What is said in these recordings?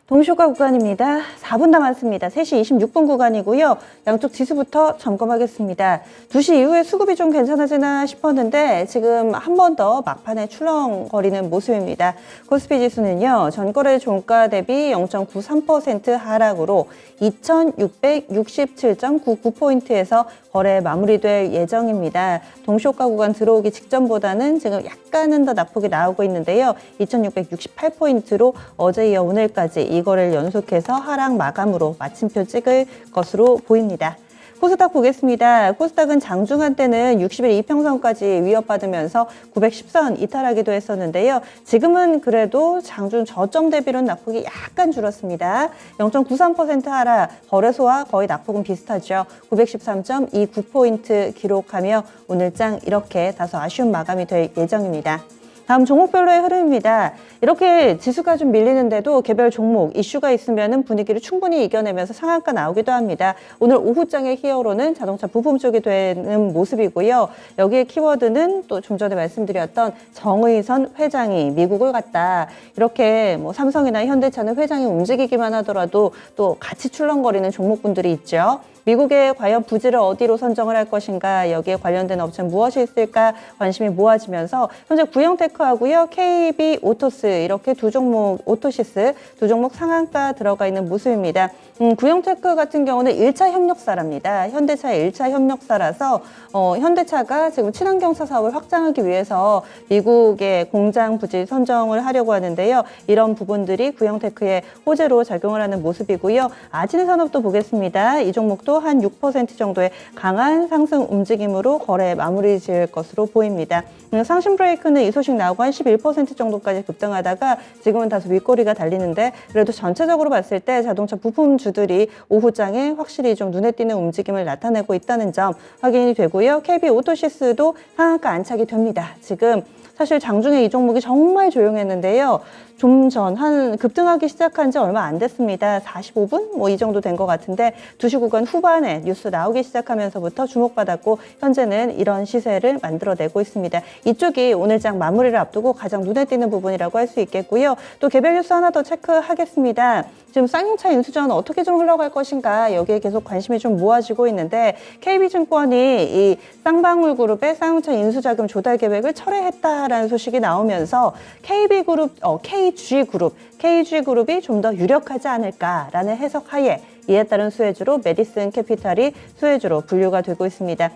동시효과 구간입니다. 4분 남았습니다. 3시 26분 구간이고요. 양쪽 지수부터 점검하겠습니다. 2시 이후에 수급이 좀 괜찮아지나 싶었는데 지금 한 번 더 막판에 출렁거리는 모습입니다. 코스피 지수는요. 전거래 종가 대비 0.93% 하락으로 2667.99포인트에서 거래 마무리될 예정입니다. 동시효과 구간 들어오기 직전보다는 지금 약간은 더 낙폭이 나오고 있는데요. 2668포인트로 어제 이어 오늘까지 이 거래를 연속해서 하락 마감으로 마침표 찍을 것으로 보입니다. 코스닥 보겠습니다. 코스닥은 장중한 때는 60일 이평선까지 위협받으면서 910선 이탈하기도 했었는데요. 지금은 그래도 장중 저점 대비로는 낙폭이 약간 줄었습니다. 0.93% 하락, 거래소와 거의 낙폭은 비슷하죠. 913.29포인트 기록하며 오늘장 이렇게 다소 아쉬운 마감이 될 예정입니다. 다음 종목별로의 흐름입니다. 이렇게 지수가 좀 밀리는데도 개별 종목 이슈가 있으면 분위기를 충분히 이겨내면서 상한가 나오기도 합니다. 오늘 오후장의 히어로는 자동차 부품 쪽이 되는 모습이고요. 여기에 키워드는 또 좀 전에 말씀드렸던 정의선 회장이 미국을 갔다. 이렇게 뭐 삼성이나 현대차는 회장이 움직이기만 하더라도 또 같이 출렁거리는 종목군들이 있죠. 미국의 과연 부지를 어디로 선정을 할 것인가, 여기에 관련된 업체는 무엇이 있을까 관심이 모아지면서 현재 구형테크하고요, KB 오토스 이렇게 두 종목, 오토시스 두 종목 상한가 들어가 있는 모습입니다. 구형테크 같은 경우는 1차 협력사랍니다. 현대차의 1차 협력사라서 현대차가 지금 친환경차 사업을 확장하기 위해서 미국의 공장 부지 선정을 하려고 하는데요. 이런 부분들이 구형테크의 호재로 작용을 하는 모습이고요. 아지네 산업도 보겠습니다. 이 종목도 한 6% 정도의 강한 상승 움직임으로 거래 마무리 지을 것으로 보입니다. 상신 브레이크는 이 소식 나오고 한 11% 정도까지 급등하다가 지금은 다소 윗꼬리가 달리는데 그래도 전체적으로 봤을 때 자동차 부품주들이 오후장에 확실히 좀 눈에 띄는 움직임을 나타내고 있다는 점 확인이 되고요. KB 오토시스도 상한가 안착이 됩니다. 지금 사실 장중에 이 종목이 정말 조용했는데요. 좀 전 한 급등하기 시작한 지 얼마 안 됐습니다. 45분? 뭐 이 정도 된 것 같은데 2시 구간 후반에 뉴스 나오기 시작하면서부터 주목받았고 현재는 이런 시세를 만들어내고 있습니다. 이쪽이 오늘장 마무리를 앞두고 가장 눈에 띄는 부분이라고 할 수 있겠고요. 또 개별 뉴스 하나 더 체크하겠습니다. 지금 쌍용차 인수전 어떻게 좀 흘러갈 것인가 여기에 계속 관심이 좀 모아지고 있는데 KB증권이 이 쌍방울그룹의 쌍용차 인수자금 조달 계획을 철회했다라는 소식이 나오면서 KG그룹이 좀 더 유력하지 않을까라는 해석하에 이에 따른 수혜주로 메디슨 캐피탈이 수혜주로 분류가 되고 있습니다.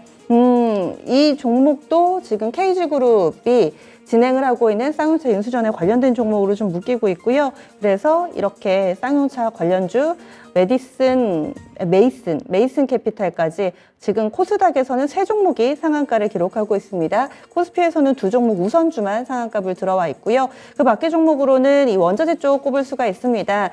이 종목도 지금 KG그룹이 진행을 하고 있는 쌍용차 인수전에 관련된 종목으로 좀 묶이고 있고요. 그래서 이렇게 쌍용차 관련주 메이슨 캐피탈까지 지금 코스닥에서는 3종목이 상한가를 기록하고 있습니다. 코스피에서는 2종목 우선주만 상한가를 들어와 있고요. 그 밖의 종목으로는 이 원자재 쪽 꼽을 수가 있습니다.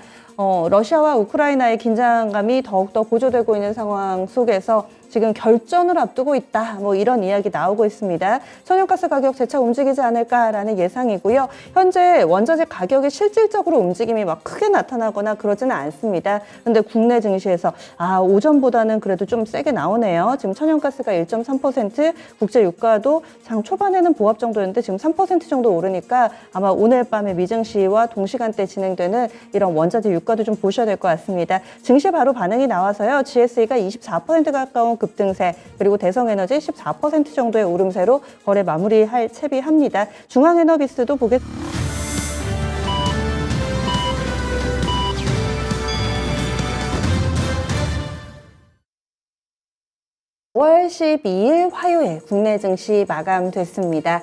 러시아와 우크라이나의 긴장감이 더욱더 고조되고 있는 상황 속에서 지금 결전을 앞두고 있다. 뭐 이런 이야기 나오고 있습니다. 천연가스 가격 재차 움직이지 않을까라는 예상이고요. 현재 원자재 가격이 실질적으로 움직임이 막 크게 나타나거나 그러지는 않습니다. 근데 국내 증시에서 오전보다는 그래도 좀 세게 나오네요. 지금 천연가스가 1.3%, 국제 유가도 장 초반에는 보합 정도였는데 지금 3% 정도 오르니까 아마 오늘 밤에 미증시와 동시간대 진행되는 이런 원자재 유가도 좀 보셔야 될 것 같습니다. 증시 바로 반응이 나와서요. GSE가 24% 가까운 급등세, 그리고 대성에너지 14% 정도의 오름세로 거래 마무리할 채비합니다. 중앙에너비스도 보겠습니다. 5월 12일 화요일 국내 증시 마감됐습니다.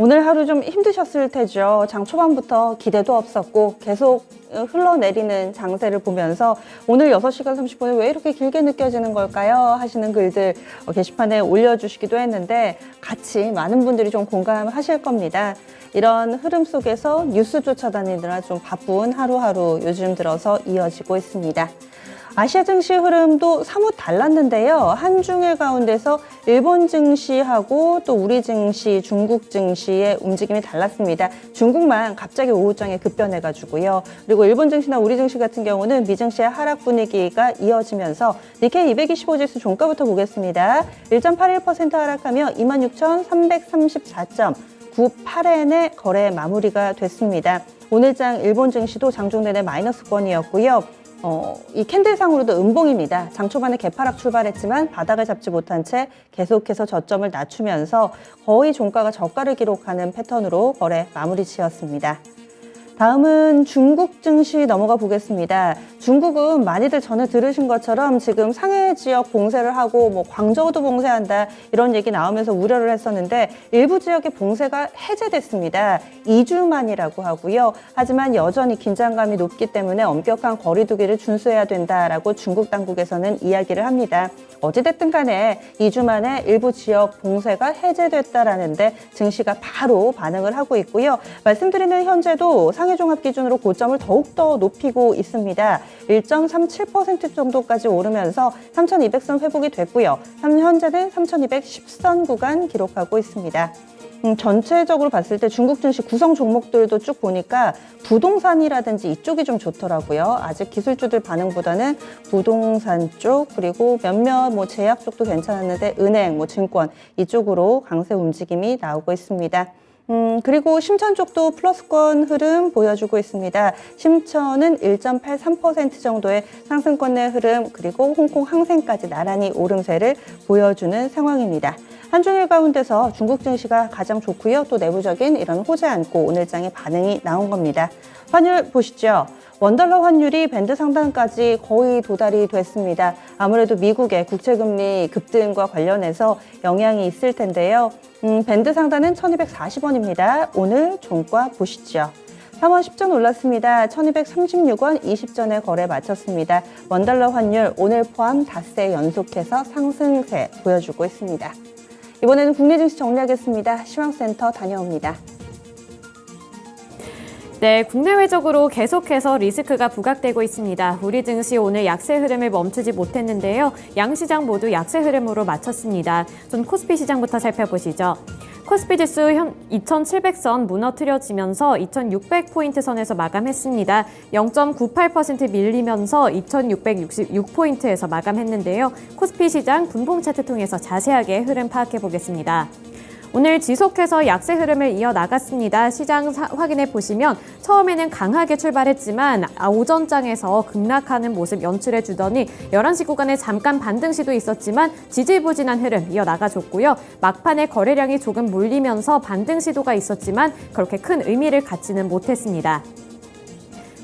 오늘 하루 좀 힘드셨을 테죠. 장 초반부터 기대도 없었고 계속 흘러내리는 장세를 보면서 오늘 6시간 30분에 왜 이렇게 길게 느껴지는 걸까요? 하시는 글들 게시판에 올려주시기도 했는데 같이 많은 분들이 좀 공감하실 겁니다. 이런 흐름 속에서 뉴스 쫓아다니느라 좀 바쁜 하루하루 요즘 들어서 이어지고 있습니다. 아시아 증시 흐름도 사뭇 달랐는데요. 한중일 가운데서 일본 증시하고 또 우리 증시, 중국 증시의 움직임이 달랐습니다. 중국만 갑자기 오후장에 급변해가지고요. 그리고 일본 증시나 우리 증시 같은 경우는 미증시의 하락 분위기가 이어지면서 니케이 225 지수 종가부터 보겠습니다. 1.81% 하락하며 26,334.98엔의 거래 마무리가 됐습니다. 오늘장 일본 증시도 장중 내내 마이너스권이었고요. 이 캔들상으로도 음봉입니다. 장 초반에 개파락 출발했지만 바닥을 잡지 못한 채 계속해서 저점을 낮추면서 거의 종가가 저가를 기록하는 패턴으로 거래 마무리 지었습니다. 다음은 중국 증시 넘어가 보겠습니다. 중국은 많이들 전에 들으신 것처럼 지금 상해 지역 봉쇄를 하고 뭐 광저우도 봉쇄한다 이런 얘기 나오면서 우려를 했었는데 일부 지역의 봉쇄가 해제됐습니다. 2주 만이라고 하고요. 하지만 여전히 긴장감이 높기 때문에 엄격한 거리두기를 준수해야 된다라고 중국 당국에서는 이야기를 합니다. 어찌됐든 간에 2주 만에 일부 지역 봉쇄가 해제됐다라는데 증시가 바로 반응을 하고 있고요. 말씀드리는 현재도 상해종합 기준으로 고점을 더욱더 높이고 있습니다. 1.37% 정도까지 오르면서 3,200선 회복이 됐고요. 현재는 3,210선 구간 기록하고 있습니다. 전체적으로 봤을 때 중국 증시 구성 종목들도 쭉 보니까 부동산이라든지 이쪽이 좀 좋더라고요. 아직 기술주들 반응보다는 부동산 쪽 그리고 몇몇 제약 쪽도 괜찮았는데 은행, 증권 이쪽으로 강세 움직임이 나오고 있습니다. 그리고 심천 쪽도 플러스권 흐름 보여주고 있습니다. 심천은 1.83% 정도의 상승권의 흐름 그리고 홍콩 항생까지 나란히 오름세를 보여주는 상황입니다. 한중일 가운데서 중국 증시가 가장 좋고요. 또 내부적인 이런 호재 안고 오늘장에 반응이 나온 겁니다. 환율 보시죠. 원달러 환율이 밴드 상단까지 거의 도달이 됐습니다. 아무래도 미국의 국채금리 급등과 관련해서 영향이 있을 텐데요. 밴드 상단은 1240원입니다. 오늘 종가 보시죠. 3원 10전 올랐습니다. 1236원 20전에 거래 마쳤습니다. 원달러 환율 오늘 포함 닷새 연속해서 상승세 보여주고 있습니다. 이번에는 국내 증시 정리하겠습니다. 시황센터 다녀옵니다. 네, 국내외적으로 계속해서 리스크가 부각되고 있습니다. 우리 증시 오늘 약세 흐름을 멈추지 못했는데요. 양시장 모두 약세 흐름으로 마쳤습니다. 좀 코스피 시장부터 살펴보시죠. 코스피 지수 2,700선 무너뜨려지면서 2,600포인트 선에서 마감했습니다. 0.98% 밀리면서 2,666포인트에서 마감했는데요. 코스피 시장 분봉 차트 통해서 자세하게 흐름 파악해 보겠습니다. 오늘 지속해서 약세 흐름을 이어나갔습니다. 시장 확인해 보시면 처음에는 강하게 출발했지만 오전장에서 급락하는 모습 연출해 주더니 11시 구간에 잠깐 반등 시도 있었지만 지지부진한 흐름 이어나가줬고요. 막판에 거래량이 조금 몰리면서 반등 시도가 있었지만 그렇게 큰 의미를 갖지는 못했습니다.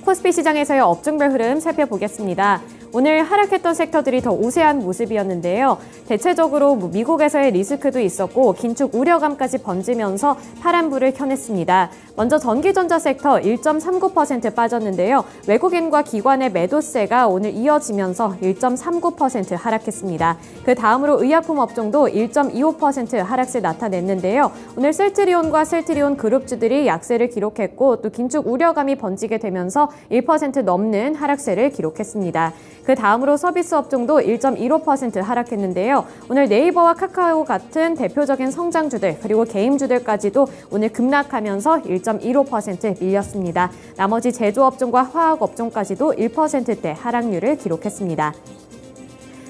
코스피 시장에서의 업종별 흐름 살펴보겠습니다. 오늘 하락했던 섹터들이 더 우세한 모습이었는데요. 대체적으로 미국에서의 리스크도 있었고 긴축 우려감까지 번지면서 파란불을 켜냈습니다. 먼저 전기전자 섹터 1.39% 빠졌는데요. 외국인과 기관의 매도세가 오늘 이어지면서 1.39% 하락했습니다. 그 다음으로 의약품 업종도 1.25% 하락세 나타냈는데요. 오늘 셀트리온과 셀트리온 그룹주들이 약세를 기록했고 또 긴축 우려감이 번지게 되면서 1% 넘는 하락세를 기록했습니다. 그 다음으로 서비스 업종도 1.15% 하락했는데요. 오늘 네이버와 카카오 같은 대표적인 성장주들 그리고 게임주들까지도 오늘 급락하면서 1.15% 밀렸습니다. 나머지 제조업종과 화학업종까지도 1%대 하락률을 기록했습니다.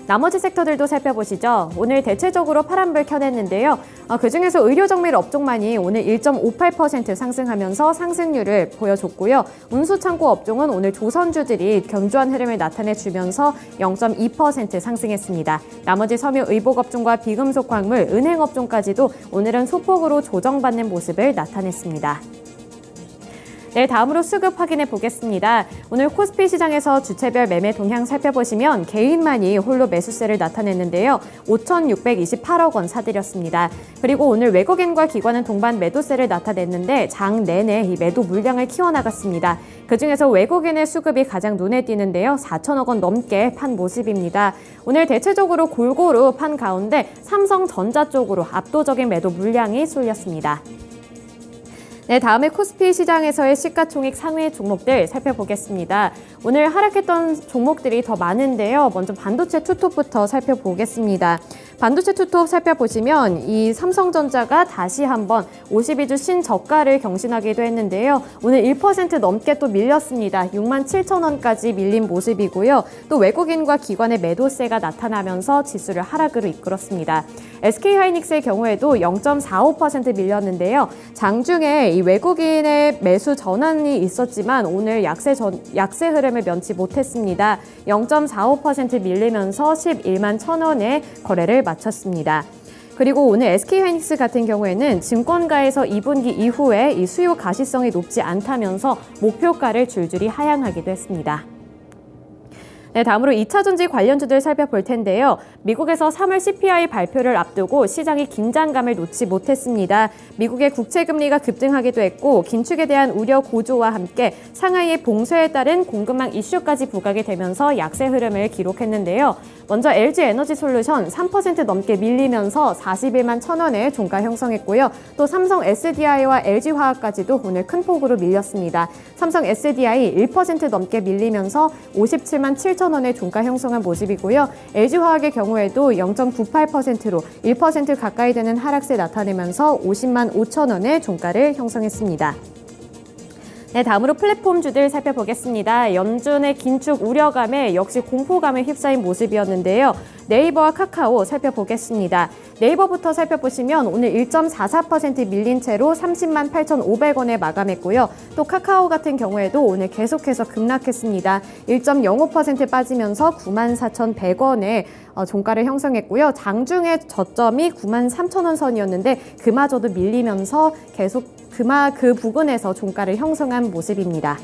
나머지 섹터들도 살펴보시죠. 오늘 대체적으로 파란불 켜냈는데요. 그중에서 의료정밀 업종만이 오늘 1.58% 상승하면서 상승률을 보여줬고요. 운수창고 업종은 오늘 조선주들이 견조한 흐름을 나타내주면서 0.2% 상승했습니다. 나머지 섬유 의복 업종과 비금속 광물, 은행 업종까지도 오늘은 소폭으로 조정받는 모습을 나타냈습니다. 네, 다음으로 수급 확인해 보겠습니다. 오늘 코스피 시장에서 주체별 매매 동향 살펴보시면 개인만이 홀로 매수세를 나타냈는데요. 5,628억 원 사들였습니다. 그리고 오늘 외국인과 기관은 동반 매도세를 나타냈는데 장 내내 이 매도 물량을 키워나갔습니다. 그중에서 외국인의 수급이 가장 눈에 띄는데요. 4천억 원 넘게 판 모습입니다. 오늘 대체적으로 골고루 판 가운데 삼성전자 쪽으로 압도적인 매도 물량이 쏠렸습니다. 네, 다음에 코스피 시장에서의 시가총액 상위 종목들 살펴보겠습니다. 오늘 하락했던 종목들이 더 많은데요. 먼저 반도체 투톱부터 살펴보겠습니다. 반도체 투톱 살펴보시면 이 삼성전자가 다시 한번 52주 신저가를 경신하기도 했는데요. 오늘 1% 넘게 또 밀렸습니다. 67,000원까지 밀린 모습이고요. 또 외국인과 기관의 매도세가 나타나면서 지수를 하락으로 이끌었습니다. SK하이닉스의 경우에도 0.45% 밀렸는데요. 장중에 이 외국인의 매수 전환이 있었지만 오늘 약세 흐름을 면치 못했습니다. 0.45% 밀리면서 11만 1,000원에 거래를 마쳤습니다. 그리고 오늘 SK하이닉스 같은 경우에는 증권가에서 2분기 이후에 이 수요 가시성이 높지 않다면서 목표가를 줄줄이 하향하기도 했습니다. 네, 다음으로 2차전지 관련주들 살펴볼 텐데요. 미국에서 3월 CPI 발표를 앞두고 시장이 긴장감을 놓지 못했습니다. 미국의 국채금리가 급등하기도 했고 긴축에 대한 우려 고조와 함께 상하이의 봉쇄에 따른 공급망 이슈까지 부각이 되면서 약세 흐름을 기록했는데요. 먼저 LG에너지솔루션 3% 넘게 밀리면서 41만 1,000원의 종가 형성했고요. 또 삼성 SDI와 LG화학까지도 오늘 큰 폭으로 밀렸습니다. 삼성 SDI 1% 넘게 밀리면서 57만 7,000원의 종가 형성한 모습이고요. LG화학의 경우에도 0.98%로 1% 가까이 되는 하락세 나타내면서 50만 5,000원의 종가를 형성했습니다. 네, 다음으로 플랫폼주들 살펴보겠습니다. 연준의 긴축 우려감에 역시 공포감에 휩싸인 모습이었는데요. 네이버와 카카오 살펴보겠습니다. 네이버부터 살펴보시면 오늘 1.44% 밀린 채로 30만 8,500원에 마감했고요. 또 카카오 같은 경우에도 오늘 계속해서 급락했습니다. 1.05% 빠지면서 9만 4,100원에 종가를 형성했고요. 장중에 저점이 9만 3,000원 선이었는데 그마저도 밀리면서 계속 그 부근에서 종가를 형성한 모습입니다.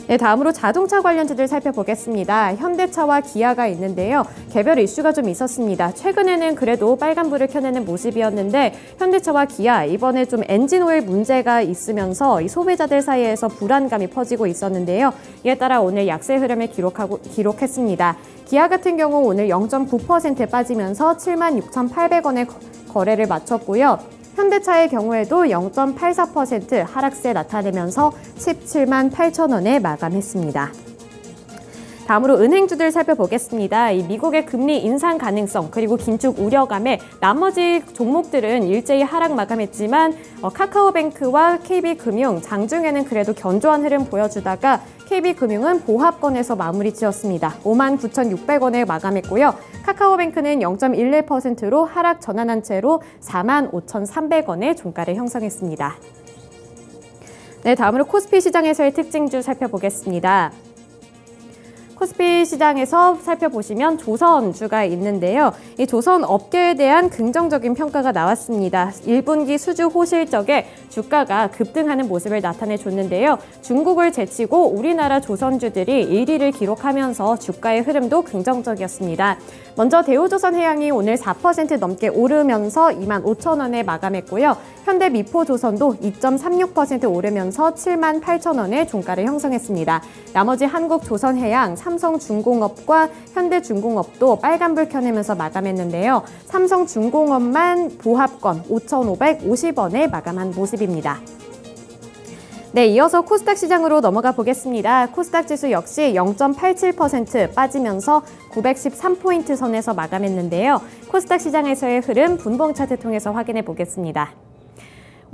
네, 다음으로 자동차 관련주들 살펴보겠습니다. 현대차와 기아가 있는데요. 개별 이슈가 좀 있었습니다. 최근에는 그래도 빨간불을 켜내는 모습이었는데 현대차와 기아 이번에 좀 엔진 오일 문제가 있으면서 이 소비자들 사이에서 불안감이 퍼지고 있었는데요. 이에 따라 오늘 약세 흐름을 기록했습니다. 기아 같은 경우 오늘 0.9% 빠지면서 76,800원에 거래를 마쳤고요. 현대차의 경우에도 0.84% 하락세 나타내면서 17만 8,000원에 마감했습니다. 다음으로 은행주들 살펴보겠습니다. 이 미국의 금리 인상 가능성 그리고 긴축 우려감에 나머지 종목들은 일제히 하락 마감했지만 카카오뱅크와 KB금융 장중에는 그래도 견조한 흐름 보여주다가 KB금융은 보합권에서 마무리 지었습니다. 5만 9,600원에 마감했고요. 카카오뱅크는 0.11%로 하락 전환한 채로 4만 5,300원의 종가를 형성했습니다. 네, 다음으로 코스피 시장에서의 특징주 살펴보겠습니다. 코스피 시장에서 살펴보시면 조선주가 있는데요. 이 조선 업계에 대한 긍정적인 평가가 나왔습니다. 1분기 수주 호실적에 주가가 급등하는 모습을 나타내줬는데요. 중국을 제치고 우리나라 조선주들이 1위를 기록하면서 주가의 흐름도 긍정적이었습니다. 먼저 대우조선해양이 오늘 4% 넘게 오르면서 2만 5,000원에 마감했고요. 현대미포조선도 2.36% 오르면서 7만 8,000원의 종가를 형성했습니다. 나머지 한국조선해양, 삼성중공업과 현대중공업도 빨간불 켜내면서 마감했는데요. 삼성중공업만 보합권 5,550원에 마감한 모습입니다. 네, 이어서 코스닥 시장으로 넘어가 보겠습니다. 코스닥 지수 역시 0.87% 빠지면서 913포인트 선에서 마감했는데요. 코스닥 시장에서의 흐름 분봉 차트 통해서 확인해 보겠습니다.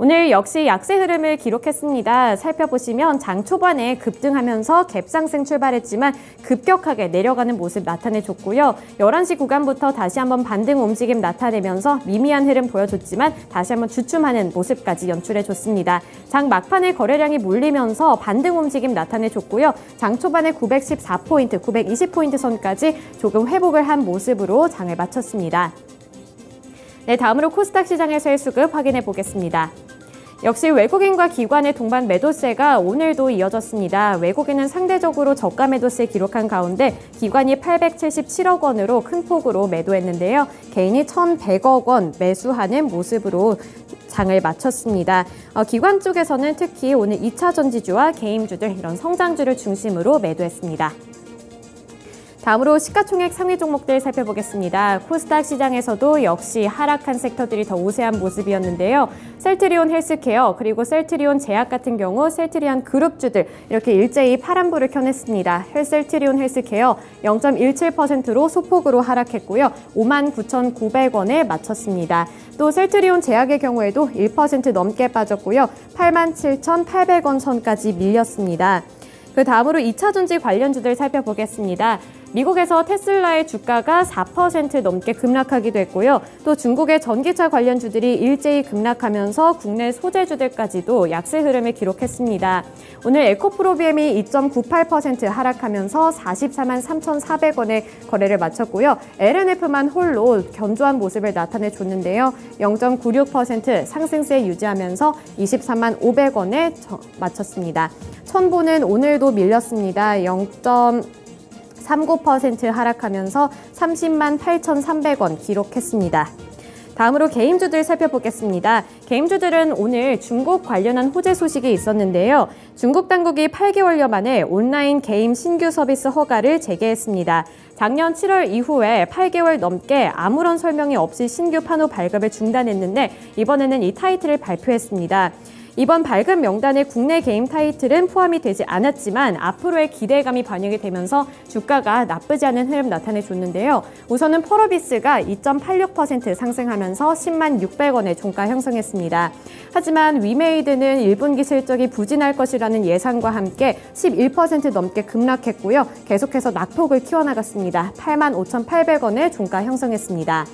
오늘 역시 약세 흐름을 기록했습니다. 살펴보시면 장 초반에 급등하면서 갭상승 출발했지만 급격하게 내려가는 모습 나타내줬고요. 11시 구간부터 다시 한번 반등 움직임 나타내면서 미미한 흐름 보여줬지만 다시 한번 주춤하는 모습까지 연출해줬습니다. 장 막판에 거래량이 몰리면서 반등 움직임 나타내줬고요. 장 초반에 914포인트, 920포인트 선까지 조금 회복을 한 모습으로 장을 마쳤습니다. 네, 다음으로 코스닥 시장에서의 수급 확인해 보겠습니다. 역시 외국인과 기관의 동반 매도세가 오늘도 이어졌습니다. 외국인은 상대적으로 저가 매도세 기록한 가운데 기관이 877억 원으로 큰 폭으로 매도했는데요. 개인이 1,100억 원 매수하는 모습으로 장을 마쳤습니다. 기관 쪽에서는 특히 오늘 2차 전지주와 개인주들 이런 성장주를 중심으로 매도했습니다. 다음으로 시가총액 상위 종목들 살펴보겠습니다. 코스닥 시장에서도 역시 하락한 섹터들이 더 우세한 모습이었는데요. 셀트리온 헬스케어 그리고 셀트리온 제약 같은 경우 셀트리온 그룹주들 이렇게 일제히 파란불을 켜냈습니다. 셀트리온 헬스케어 0.17%로 소폭으로 하락했고요. 59,900원에 마쳤습니다. 또 셀트리온 제약의 경우에도 1% 넘게 빠졌고요. 87,800원 선까지 밀렸습니다. 그 다음으로 2차전지 관련주들 살펴보겠습니다. 미국에서 테슬라의 주가가 4% 넘게 급락하기도 했고요. 또 중국의 전기차 관련주들이 일제히 급락하면서 국내 소재주들까지도 약세 흐름을 기록했습니다. 오늘 에코프로비엠이 2.98% 하락하면서 44만 3,400원에 거래를 마쳤고요. LNF만 홀로 견조한 모습을 나타내줬는데요. 0.96% 상승세 유지하면서 23만 500원에 마쳤습니다. 첨보는 오늘도 밀렸습니다. 0.39% 하락하면서 30만 8,300원 기록했습니다. 다음으로 게임주들 살펴보겠습니다. 게임주들은 오늘 중국 관련한 호재 소식이 있었는데요. 중국 당국이 8개월여 만에 온라인 게임 신규 서비스 허가를 재개했습니다. 작년 7월 이후에 8개월 넘게 아무런 설명이 없이 신규 판호 발급을 중단했는데 이번에는 이 타이틀을 발표했습니다. 이번 발급 명단에 국내 게임 타이틀은 포함이 되지 않았지만 앞으로의 기대감이 반영이 되면서 주가가 나쁘지 않은 흐름 나타내줬는데요. 우선은 펄어비스가 2.86% 상승하면서 10만 600원의 종가 형성했습니다. 하지만 위메이드는 1분기 실적이 부진할 것이라는 예상과 함께 11% 넘게 급락했고요. 계속해서 낙폭을 키워나갔습니다. 8만 5,800원의 종가 형성했습니다.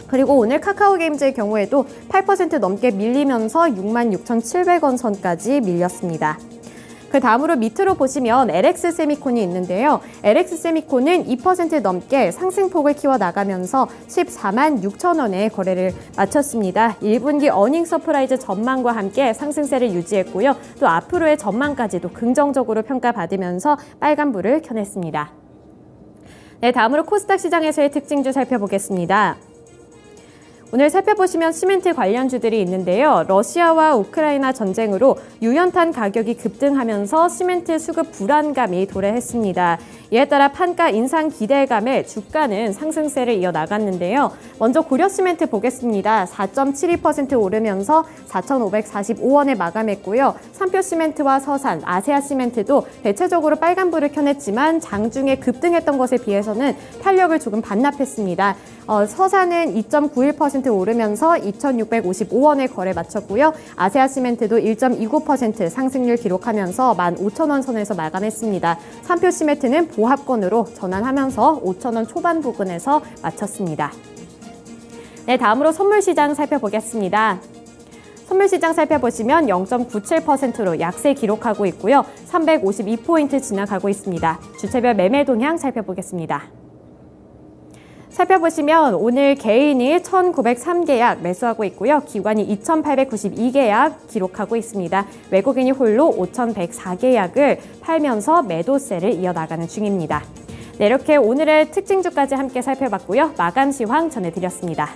그리고 오늘 카카오게임즈의 경우에도 8% 넘게 밀리면서 66,700원 선까지 밀렸습니다. 그 다음으로 밑으로 보시면 LX 세미콘이 있는데요. LX 세미콘은 2% 넘게 상승폭을 키워나가면서 14만 6천 원에 거래를 마쳤습니다. 1분기 어닝 서프라이즈 전망과 함께 상승세를 유지했고요. 또 앞으로의 전망까지도 긍정적으로 평가받으면서 빨간불을 켜냈습니다. 네, 다음으로 코스닥 시장에서의 특징주 살펴보겠습니다. 오늘 살펴보시면 시멘트 관련주들이 있는데요. 러시아와 우크라이나 전쟁으로 유연탄 가격이 급등하면서 시멘트 수급 불안감이 도래했습니다. 이에 따라 판가 인상 기대감에 주가는 상승세를 이어나갔는데요. 먼저 고려시멘트 보겠습니다. 4.72% 오르면서 4,545원에 마감했고요. 삼표시멘트와 서산, 아세아시멘트도 대체적으로 빨간불을 켜냈지만 장중에 급등했던 것에 비해서는 탄력을 조금 반납했습니다. 서산은 2.91% 오르면서 2,655원에 거래 마쳤고요. 아세아시멘트도 1.29% 상승률 기록하면서 15,000원 선에서 마감했습니다. 삼표시멘트는 보합권으로 전환하면서 5,000원 초반 부근에서 마쳤습니다. 네, 다음으로 선물시장 살펴보겠습니다. 선물시장 살펴보시면 0.97%로 약세 기록하고 있고요. 352포인트 지나가고 있습니다. 주체별 매매 동향 살펴보겠습니다. 살펴보시면 오늘 개인이 1,903계약 매수하고 있고요. 기관이 2,892계약 기록하고 있습니다. 외국인이 홀로 5,104계약을 팔면서 매도세를 이어나가는 중입니다. 네, 이렇게 오늘의 특징주까지 함께 살펴봤고요. 마감 시황 전해드렸습니다.